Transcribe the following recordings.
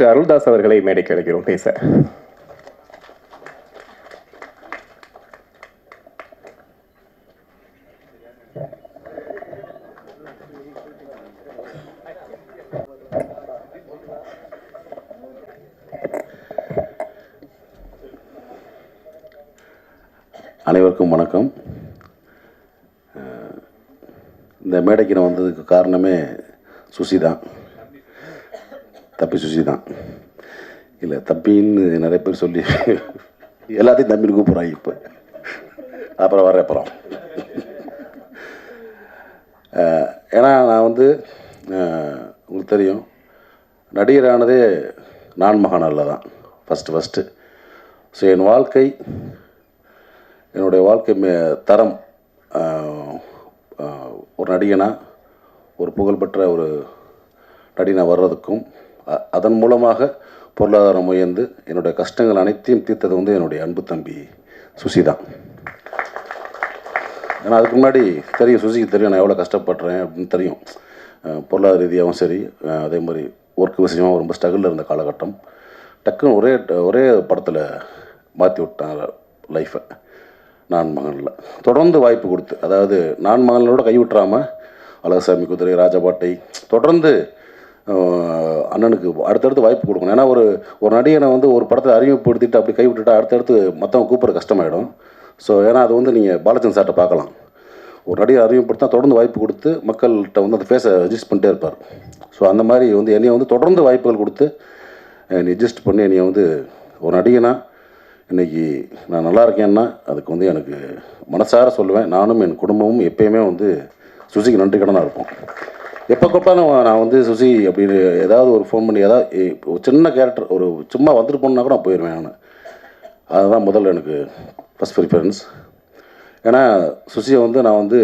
அருள்தாஸ் அவர்களை மேடைக்கு அழைக்கிறோம் பேச. அனைவருக்கும் வணக்கம். இந்த மேடைக்கு நான் வந்ததுக்கு காரணமே சுசி தான், தப்பி சுசி தான். இல்லை தப்பின்னு நிறைய பேர் சொல்லி எல்லாத்தையும் தம்பின்னு கூப்பிட்றாங்க. இப்போ அப்புறம் வர அப்புறம் ஏன்னா நான் வந்து உங்களுக்கு தெரியும், நடிகரானதே நான் மகானாலில் தான் ஃபஸ்ட்டு. ஸோ என் வாழ்க்கை, என்னுடைய வாழ்க்கை தரம் ஒரு நடிகனாக, ஒரு புகழ்பெற்ற ஒரு நடிகனாக வர்றதுக்கும் அதன் மூலமாக பொருளாதாரம் உயர்ந்து என்னுடைய கஷ்டங்கள் அனைத்தையும் தீர்த்தது வந்து என்னுடைய அன்பு தம்பி சுசி தான். ஏன்னா அதுக்கு முன்னாடி தெரியும், சுசிக்கு தெரியும் நான் எவ்வளோ கஷ்டப்படுறேன் அப்படின்னு தெரியும். பொருளாதார ரீதியாகவும் சரி, அதே மாதிரி ஒர்க் விஷயமாக ரொம்ப ஸ்ட்ரகிளில் இருந்த காலகட்டம். டக்குன்னு ஒரே படத்தில் மாற்றி விட்டாங்க லைஃப்பை. நான் மகனில் தொடர்ந்து வாய்ப்பு கொடுத்து, அதாவது நான் மகனோட கைவிட்டுறாமல் அழகசாமி குதிரை, ராஜபாட்டை தொடர்ந்து அண்ணனுக்கு அடுத்தடுத்து வாய்ப்பு கொடுக்கணும். ஏன்னா ஒரு நடிகனை வந்து ஒரு படத்தை அறிமுகப்படுத்திட்டு அப்படி கைவிட்டுட்டா அடுத்தடுத்து மற்றவங்க கூப்பிட்ற கஷ்டமாயிடும். ஸோ ஏன்னா அது வந்து நீங்கள் பாலச்சந்திரன் சார்ட்ட பார்க்கலாம். ஒரு நடிகை அறிமுகப்படுத்தா தொடர்ந்து வாய்ப்பு கொடுத்து மக்கள்கிட்ட வந்து அந்த ஃபேஸை அட்ஜஸ்ட் பண்ணிட்டே இருப்பார். ஸோ அந்த மாதிரி வந்து என்னையை வந்து தொடர்ந்து வாய்ப்புகள் கொடுத்து என்னை அட்ஜஸ்ட் பண்ணி என்னையை வந்து ஒரு நடிகனாக இன்றைக்கி நான் நல்லா இருக்கேன்னா அதுக்கு வந்து எனக்கு மனசார சொல்லுவேன். நானும் என் குடும்பமும் எப்பயுமே வந்து சுசிக்கு நன்றி கடனாக இருப்போம். எப்போ கூப்பிட்டாலும் நான் வந்து சுசி அப்படின்னு ஏதாவது ஒரு ஃபோன் பண்ணி ஏதாவது ஒரு சின்ன கேரக்டர் ஒரு சும்மா வந்துட்டு போனா கூட நான் போயிடுவேன். நான் அதுதான் முதல்ல எனக்கு ஃபஸ்ட் ப்ரிஃபரன்ஸ். ஏன்னா சுசியை வந்து நான் வந்து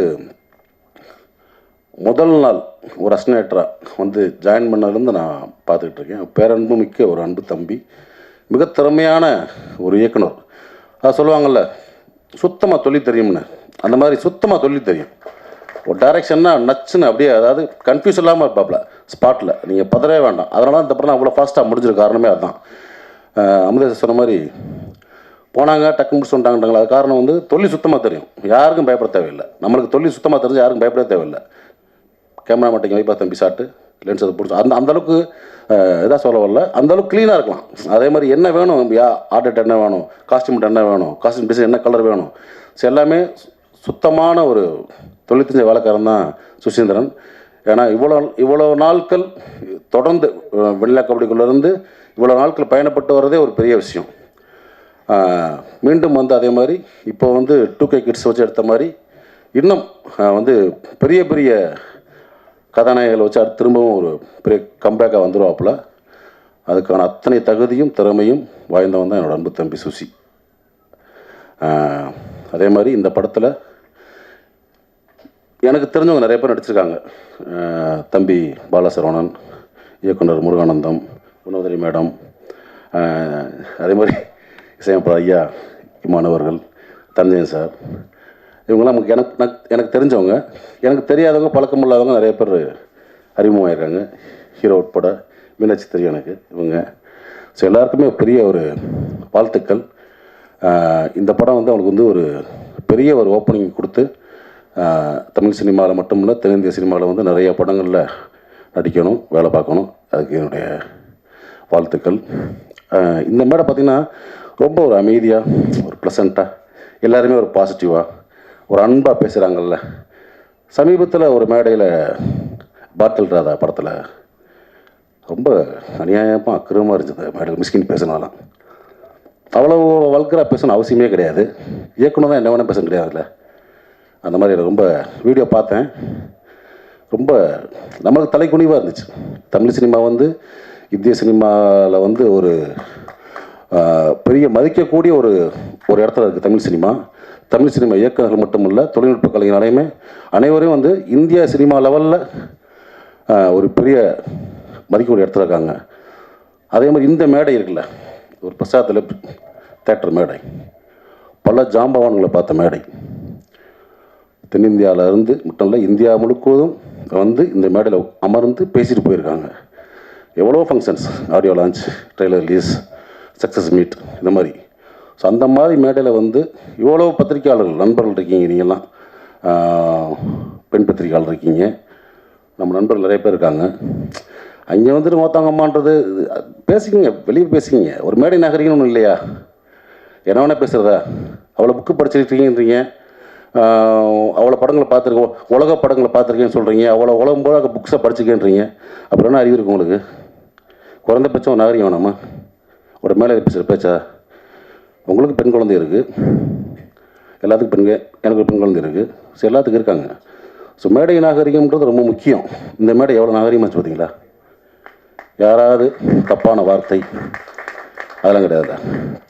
முதல் நாள் ஒரு அசினேட்டராக வந்து ஜாயின் பண்ணதுலேருந்து நான் பார்த்துக்கிட்டு இருக்கேன். பேரன்பு மிக்க ஒரு அன்பு தம்பி, மிக திறமையான ஒரு இயக்குனர். அது சொல்லுவாங்கள்ல, சுத்தமாக தொழில் தெரியும்னு, அந்த மாதிரி சுத்தமாக தொழில் தெரியும். ஒரு டைரக்ஷன்னா நச்சுன்னு அப்படியே, அதாவது கன்ஃபியூஸ் இல்லாமல் இருப்பாப்புல ஸ்பாட்டில், நீங்கள் பதறவே வேண்டாம். அதனால தான் இந்த படம் அவ்வளோ ஃபாஸ்ட்டாக முடிஞ்சிருக்க காரணமே அதுதான். அமுதேஷ் சொன்ன மாதிரி போனாங்க டக்கு முடிச்சு வந்துட்டாங்கன்றாங்களா, அது காரணம் வந்து தொழில் சுத்தமாக தெரியும். யாருக்கும் பயப்பட தேவையில்லை. நம்மளுக்கு தொழில் சுத்தமாக தெரிஞ்சு யாருக்கும் பயப்பட தேவையில்லை. கேமரா மாட்டிங்க வைப்பா தம்பி ஷாட்டு லென்ஸ் அதை பிடிச்சி அந்தளவுக்கு இதாக சொல்ல வரல, அந்தளவுக்கு க்ளீனாக இருக்கலாம். அதே மாதிரி என்ன வேணும், ஆர்டர் என்ன வேணும், காஸ்டியூம் என்ன வேணும், காஸ்டியூம் டிசைன் என்ன கலர் வேணும், ஸோ எல்லாமே சுத்தமான ஒரு தொழில் தெரிஞ்ச வேலைக்காரன் தான் சுசீந்திரன். ஏன்னா இவ்வளோ நாட்கள் தொடர்ந்து வெள்ளை கபடிக்குள்ளேருந்து இவ்வளோ நாட்கள் பயணப்பட்டு வர்றதே ஒரு பெரிய விஷயம். மீண்டும் வந்து அதே மாதிரி இப்போ வந்து 2K கிட்ஸ் வச்சு எடுத்த மாதிரி இன்னும் வந்து பெரிய பெரிய கதாநாயகங்களை வச்சு அடுத்து திரும்பவும் ஒரு பெரிய கம்பேக்காக வந்துடுவாப்புல. அதுக்கான அத்தனை தகுதியும் திறமையும் வாய்ந்தவன் தான் என்னோடய அன்பு தம்பி சுசி. அதே மாதிரி இந்த படத்தில் எனக்கு தெரிஞ்சவங்க நிறைய பேர் நடிச்சிருக்காங்க. தம்பி பாலசரவணன், இயக்குனர் முருகானந்தம், குணவதரி மேடம், அதே மாதிரி இசையமைப்பாளர் ஐயா இமானவர்கள், தஞ்சயன் சார், இவங்கெல்லாம் எனக்கு தெரிஞ்சவங்க. எனக்கு தெரியாதவங்க, பழக்கம் இல்லாதவங்க நிறைய பேர் அறிமுகமாகிருக்காங்க. ஹீரோ உட்பட மீனாட்சி தெரியும் எனக்கு இவங்க. ஸோ எல்லாருக்குமே பெரிய ஒரு வாழ்த்துக்கள். இந்த படம் வந்து அவங்களுக்கு வந்து ஒரு பெரிய ஒரு ஓப்பனிங் கொடுத்து தமிழ் சினிமாவில் மட்டும் இல்லை தென்னிந்திய சினிமாவில் வந்து நிறைய படங்களில் நடிக்கணும், வேலை பார்க்கணும். அதுக்கு என்னுடைய வாழ்த்துக்கள். இந்த மேடை பார்த்திங்கன்னா ரொம்ப ஒரு அமைதியாக, ஒரு ப்ளசண்ட்டாக, எல்லாருமே ஒரு பாசிட்டிவாக, ஒரு அன்பாக பேசுகிறாங்கல்ல. சமீபத்தில் ஒரு மேடையில் பாட்டில் ராதா படத்தில் ரொம்ப அநியாயமாக அக்கிரமாக இருந்துச்சு. மேடையில் மிஸ்கின் பேசினாலாம் அவ்வளோ வல்கராக பேசணும் அவசியமே கிடையாது. இயக்குனர் தான் என்ன வேணால் பேச கிடையாதுல்ல. அந்த மாதிரி ரொம்ப வீடியோ பார்த்தேன். ரொம்ப நம்மளுக்கு தலைக்குனிவாக இருந்துச்சு. தமிழ் சினிமா வந்து இந்திய சினிமாவில் வந்து ஒரு பெரிய மதிக்கக்கூடிய ஒரு இடத்துல இருக்குது தமிழ் சினிமா. தமிழ் சினிமா இயக்குநர்கள் மட்டுமல்ல, தொழில்நுட்ப கலைஞர் அனைவரையும் வந்து இந்தியா சினிமா லெவலில் ஒரு பெரிய மதிக்கக்கூடிய இடத்துல இருக்காங்க. அதே மாதிரி இந்த மேடை இருக்குல்ல, ஒரு பிரசாத்தில் தேட்டர் மேடை, பல ஜாம்பவான்களை பார்த்த மேடை. தென்னிந்தியாவில் இருந்து மட்டும் இல்லை, இந்தியா முழுவதும் வந்து இந்த மேடையில் அமர்ந்து பேசிட்டு போயிருக்காங்க. எவ்வளோ functions, audio launch, trailer release, success meet, இந்த மாதிரி. ஸோ அந்த மாதிரி மேடையில் வந்து இவ்வளோ பத்திரிக்கையாளர்கள் நண்பர்கள் இருக்கீங்க, நீங்கள்லாம் பெண் பத்திரிக்கையாளர் இருக்கீங்க, நம்ம நண்பர்கள் நிறைய பேர் இருக்காங்க. அங்கே வந்துட்டு மொத்தங்கம்மான்றது பேசிக்கிங்க, வெளியே பேசிக்கிங்க. ஒரு மேடை நாகரிகம்னு ஒன்றும் இல்லையா? என்ன வேணால் பேசுகிறதா? அவ்வளோ புக்கு படிச்சிருக்கீங்கன்றீங்க, அவ்வளோ படங்களை பார்த்துருக்கோம், உலக படங்களை பார்த்துருக்கேன்னு சொல்கிறீங்க, அவ்வளோ உலகம் போல புக்ஸை படிச்சுக்கேன்றீங்க. அப்புறம் என்ன அறிவு இருக்குது உங்களுக்கு? குறைந்தபட்சம் ஒரு நாகரிகம் வேணாமா? ஒரு மேலே பேசுகிற பேச்சா? உங்களுக்கு பெண் குழந்தை இருக்குது, எல்லாத்துக்கும் பெண்கள், எனக்கு பெண் குழந்தை இருக்குது, ஸோ எல்லாத்துக்கும் இருக்காங்க. ஸோ மேடை நாகரிகம்ன்றது ரொம்ப முக்கியம். இந்த மேடை எவ்வளோ நாகரிகமாச்சு பார்த்தீங்களா? யாராவது தப்பான வார்த்தை அதெல்லாம் கிடையாது.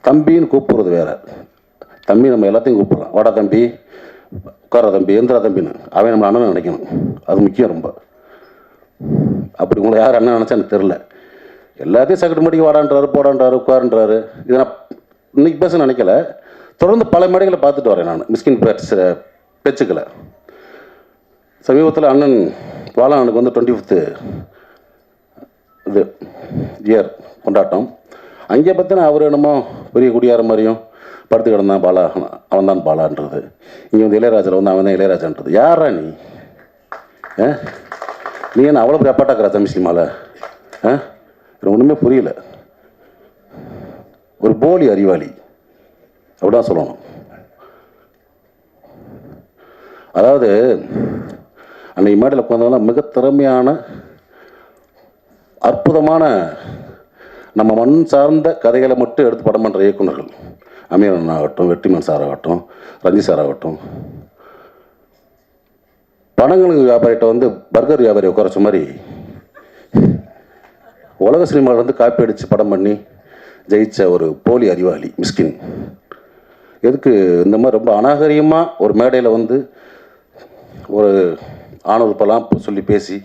தம்பின்னு கூப்பிட்றது வேறு. தம்பி நம்ம எல்லாத்தையும் கூப்பிட்றோம், வாடா தம்பி, உட்கார தம்பி, எந்திரா தம்பின்னு. அவன் நம்ம அண்ணன் நினைக்கணும், அது முக்கியம் ரொம்ப. அப்படி உங்களை யார் அண்ணன் நினச்சா எனக்கு தெரில. எல்லாத்தையும் சக்கட்டு மடிக்கு வாடான்றாரு, போடான்றாரு, உட்காருன்றாரு. இதை நான் இன்னைக்கு பேச நினைக்கல, தொடர்ந்து பல மேடைகளை பார்த்துட்டு வரேன் நான் மிஸ்கின் பேச்சுக்களை. சமீபத்தில் அண்ணன் பாலானுக்கு வந்து 25th இது இயர் கொண்டாட்டம். அங்கே பார்த்தினா அவர் என்னமோ பெரிய குடியார மாதிரியும் படுத்து கிடந்தான் பாலா, அவன் தான் பாலான்றது. இங்கே வந்து இளையராஜாவில் வந்து அவன் தான் இளையராஜான்றது. யாரா நீ? நீ என்ன அவ்வளோ பெரிய அப்பாட்டாக்குறா தமிழ் சினிமாவில்? எனக்கு ஒன்றுமே புரியல. ஒரு போலி அறிவாளி அப்படிதான் சொல்லணும். அதாவது அன்னைக்கு மேடையில் உட்காந்தவங்களாம் மிக திறமையான அற்புதமான நம்ம மண் சார்ந்த கதைகளை மட்டும் எடுத்து படம் பண்ணுற இயக்குநர்கள். அமீரன் ஆகட்டும், வெற்றிமான் சார் ஆகட்டும், ரஞ்சி சார் ஆகட்டும். பணங்களுக்கு வியாபாரிகிட்ட வந்து பர்கர் வியாபாரி உட்காரச்ச மாதிரி உலக சினிமாவில் வந்து காப்பி அடித்து படம் பண்ணி ஜெயித்த ஒரு போலி அறிவாளி மிஸ்கின். எதுக்கு இந்த மாதிரி ரொம்ப அநாகரிகமாக ஒரு மேடையில் வந்து ஒரு ஆணவப்பெல்லாம் சொல்லி பேசி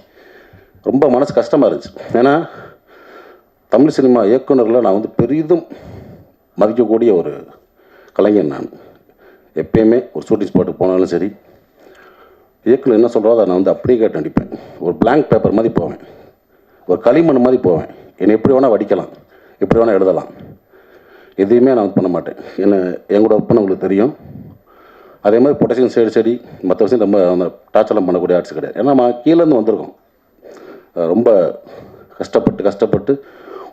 ரொம்ப மனசு கஷ்டமாக இருந்துச்சு. ஏன்னா தமிழ் சினிமா இயக்குநர்களில் நான் வந்து பெரிதும் மதிக்கக்கூடிய ஒரு கலைஞன். நான் எப்பயுமே ஒரு ஷூட்டிங் ஸ்பாட்டுக்கு போனாலும் சரி, இயக்குனர் என்ன சொல்கிறதோ அதை நான் வந்து அப்படியே கேட்டு நடிப்பேன். ஒரு பிளாங்க் பேப்பர் மாதிரி போவேன், ஒரு களிமண் மாதிரி போவேன். என்னை எப்படி வேணால் வடிக்கலாம், எப்படி வேணால் எழுதலாம், எதையுமே நான் வந்து பண்ண மாட்டேன். என்ன எங்களோட ஒர்க் பண்ண உங்களுக்கு தெரியும். அதே மாதிரி பொட்டேஷன் சைடு மற்ற விஷயம் நம்ம அந்த டார்ச்சர்லாம் பண்ணக்கூடிய ஆர்ட்ஸ் கிடையாது. ஏன்னா நம்ம கீழேருந்து வந்திருக்கோம், ரொம்ப கஷ்டப்பட்டு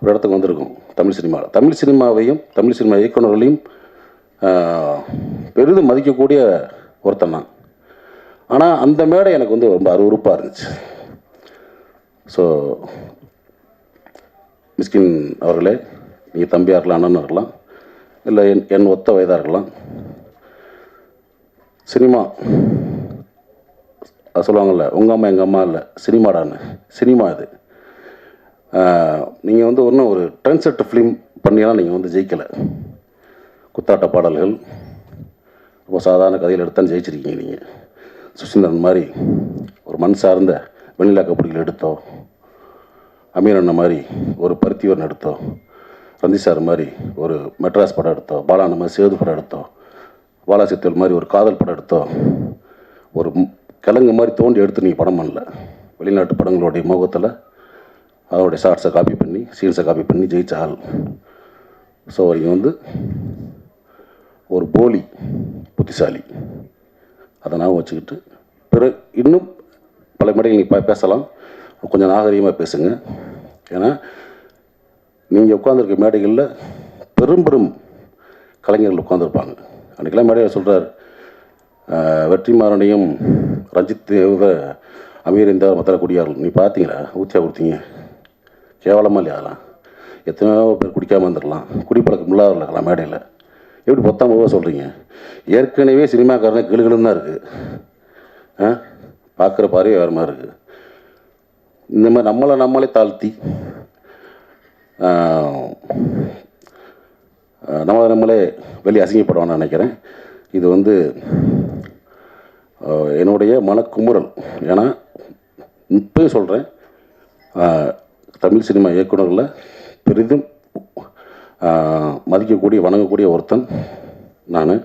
ஒரு இடத்துக்கு வந்திருக்கோம் தமிழ் சினிமாவில். தமிழ் சினிமாவையும் தமிழ் சினிமா இயக்குநர்களையும் பெரிதும் மதிக்கக்கூடிய ஒருத்தன் நான். ஆனால் அந்த மேடை எனக்கு வந்து ரொம்ப அருவருப்பாக இருந்துச்சு. ஸோ மிஸ்கின் அவர்களே, நீங்கள் தம்பியாக இருக்கலாம், அண்ணன் இருக்கலாம், இல்லை என் ஒத்த வயதாக இருக்கலாம். சினிமா சொல்லுவாங்கள்ல, உங்கள் அம்மா எங்கள் அம்மா இல்லை சினிமாடான்னு. சினிமா இது. நீங்கள் வந்து ஒன்றும் ஒரு ட்ரெண்ட் செட் ஃபிலிம் பண்ணியெல்லாம் நீங்கள் வந்து ஜெயிக்கலை. குத்தாட்ட பாடல்கள், ரொம்ப சாதாரண கதையில் எடுத்தான்னு ஜெயிச்சிருக்கீங்க நீங்கள். சுசீந்திரன் மாதிரி ஒரு மண் சார்ந்த வெண்ணிலா கபடிகள் எடுத்தோ, அமீரண்ண மாதிரி ஒரு பருத்திவரன் எடுத்தோ, ரஞ்சி சார் மாதிரி ஒரு மெட்ராஸ் படம் எடுத்தோ, பாலான மாதிரி சேது படம் எடுத்தோ, பாலாசித்தல் மாதிரி ஒரு காதல் படம் எடுத்தோ, ஒரு கிழங்கு மாதிரி தோண்டி எடுத்து நீங்கள் படம் பண்ணல. வெளிநாட்டு படங்களுடைய முகத்தில் அதோடைய ஷார்ட்ஸை காப்பி பண்ணி, சீன்ஸை காப்பி பண்ணி ஜெயிச்ச ஆள். ஸோ இங்கே வந்து ஒரு போலி புத்திசாலி, அதை நான் வச்சுக்கிட்டு இன்னும் பல மேடைகள் நீங்கள் பேசலாம். கொஞ்சம் நாகரீகமாக பேசுங்க. ஏன்னா நீங்கள் உட்காந்துருக்க மேடைகளில் பெரும் கலைஞர்கள் உட்காந்துருப்பாங்க. அன்றைக்கெல்லாம் மேடையில் சொல்கிறார், வெற்றிமாறனையும் ரஞ்சித் அமீர் இந்த மற்ற குடியார்கள் நீ பார்த்தீங்களா, ஊற்றியா கொடுத்தீங்க, கேவலமாக இல்லையா? அதெல்லாம் எத்தனையோ பேர் குடிக்காமல் வந்துடலாம், குடிப்பழக்கம் இல்லாத இருக்கலாம். மேடையில் எப்படி பொத்தாம சொல்கிறீங்க? ஏற்கனவே சினிமாக்காரனே கிளுகிளுன்னு தான் இருக்குது, பார்க்குற பார்வையே வேறு மாதிரி இருக்குது. இந்த மாதிரி நம்மளே தாழ்த்தி நம்மளே வெளியே அசிங்கப்படுவான்னு நினைக்கிறேன். இது வந்து என்னுடைய மனக்குமுறல். ஏன்னா இப்போயும் சொல்கிறேன், தமிழ் சினிமா இயக்குநர்களில் பெரிதும் மதிக்கக்கூடிய வணங்கக்கூடிய ஒருத்தன் நான்.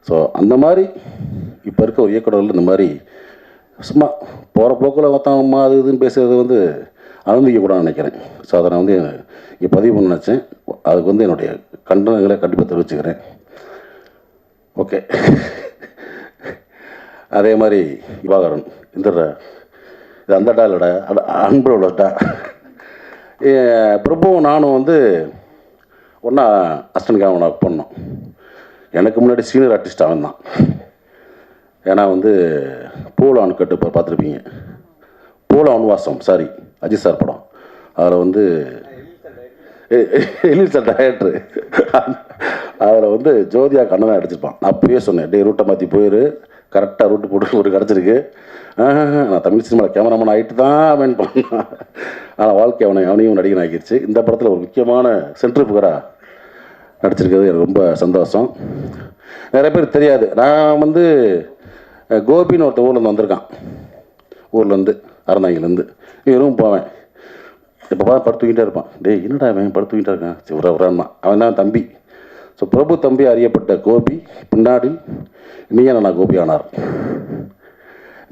ஸோ அந்த மாதிரி இப்போ இருக்க ஒரு இயக்குநர்கள் இந்த மாதிரி சும்மா போகிற போக்கில் மொத்தமாக அது இதுன்னு பேசுகிறது வந்து அனுமதிக்க கூட நினைக்கிறேன். ஸோ அதை நான் வந்து இங்கே பதிவு பண்ண நினச்சேன். அதுக்கு வந்து என்னுடைய கண்டனங்களை கண்டிப்பாக தெரிவிச்சுக்கிறேன். ஓகே. அதே மாதிரி விவாகரன் இந்த இது அந்த டா இல்லைடா, அன்போட டா. பிரபுவும் நானும் வந்து ஒன்றா அசிஸ்டன்ட் ஒன்றா ஒர்க் பண்ணோம். எனக்கு முன்னாடி சீனியர் ஆர்டிஸ்ட் அவன் தான். ஏன்னா வந்து போலோ அணுக்கட்டு இப்போ பார்த்துருப்பீங்க. போலோ அணுவாசம், சாரி, அஜித் சார் படம். அதில் வந்து எழில் சார் டைரக்டரு. அதில் வந்து ஜோதியா கண்ணனை அடிச்சிருப்பான். நான் அப்பயே சொன்னேன், டே ரூட்டை மாற்றி போயிரு, கரெக்டாக ரூட்டு போட்டு ஒரு கிடச்சிருக்கு. நான் தமிழ் சினிமாவில் கேமராமேன் ஆகிட்டு தான் அவன் பண்ணான். ஆனால் வாழ்க்கை அவனையும் நடிகன் ஆகிடுச்சு. இந்த படத்தில் ஒரு முக்கியமான சென்ட்ரிஃபுகராக நடிச்சிருக்கிறது எனக்கு ரொம்ப சந்தோஷம். நிறைய பேர் தெரியாது, நான் வந்து கோபின்னு ஒருத்தர் ஊர்லேருந்து வந்திருக்கான். ஊர்லேருந்து அறந்தாங்கிலேருந்து இவரும் போவேன். இப்போ படுத்து தூக்கிட்டே இருப்பான். டேய் என்னடா அவன் படுத்து தூக்கிட்டே இருக்கான், ஒரு அவரான் அவன் தான் தம்பி. ஸோ பிரபு தம்பி அறியப்பட்ட கோபி பின்னாடி நீயான கோபி ஆனார்.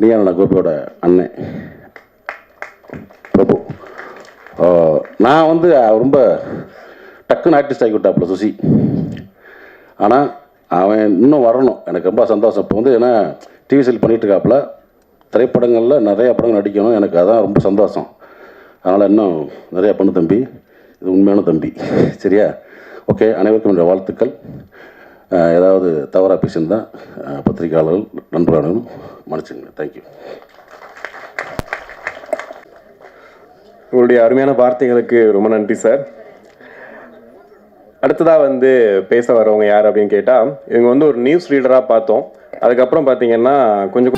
நீயான கோபியோட அண்ணன் பிரபு. நான் வந்து ரொம்ப டக்குன்னு ஆர்டிஸ்ட் ஆகி விட்டாப்புல சுசி. ஆனால் அவன் இன்னும் வரணும், எனக்கு ரொம்ப சந்தோஷம். இப்போ வந்து ஏன்னா டிவி சீரியல் பண்ணிகிட்டு இருக்காப்புல, திரைப்படங்களில் நிறையா படங்கள் நடிக்கணும், எனக்கு அதான் ரொம்ப சந்தோஷம். அதனால் இன்னும் நிறையா பண்ணு தம்பி, இது உண்மையான தம்பி, சரியா? ஓகே, அனைவருக்கும் என்னுடைய வாழ்த்துக்கள். ஏதாவது தவறாக பேசியிருந்தால் பத்திரிகையாளர்கள் நண்பர்களும் மன்னிச்சுங்க. தேங்க்யூ. உங்களுடைய அருமையான வார்த்தைகளுக்கு ரொம்ப நன்றி சார். அடுத்ததாக வந்து பேச வரவங்க யார் அப்படின்னு கேட்டால், இவங்க வந்து ஒரு நியூஸ் ரீடராக பார்த்தோம். அதுக்கப்புறம் பார்த்தீங்கன்னா கொஞ்சம்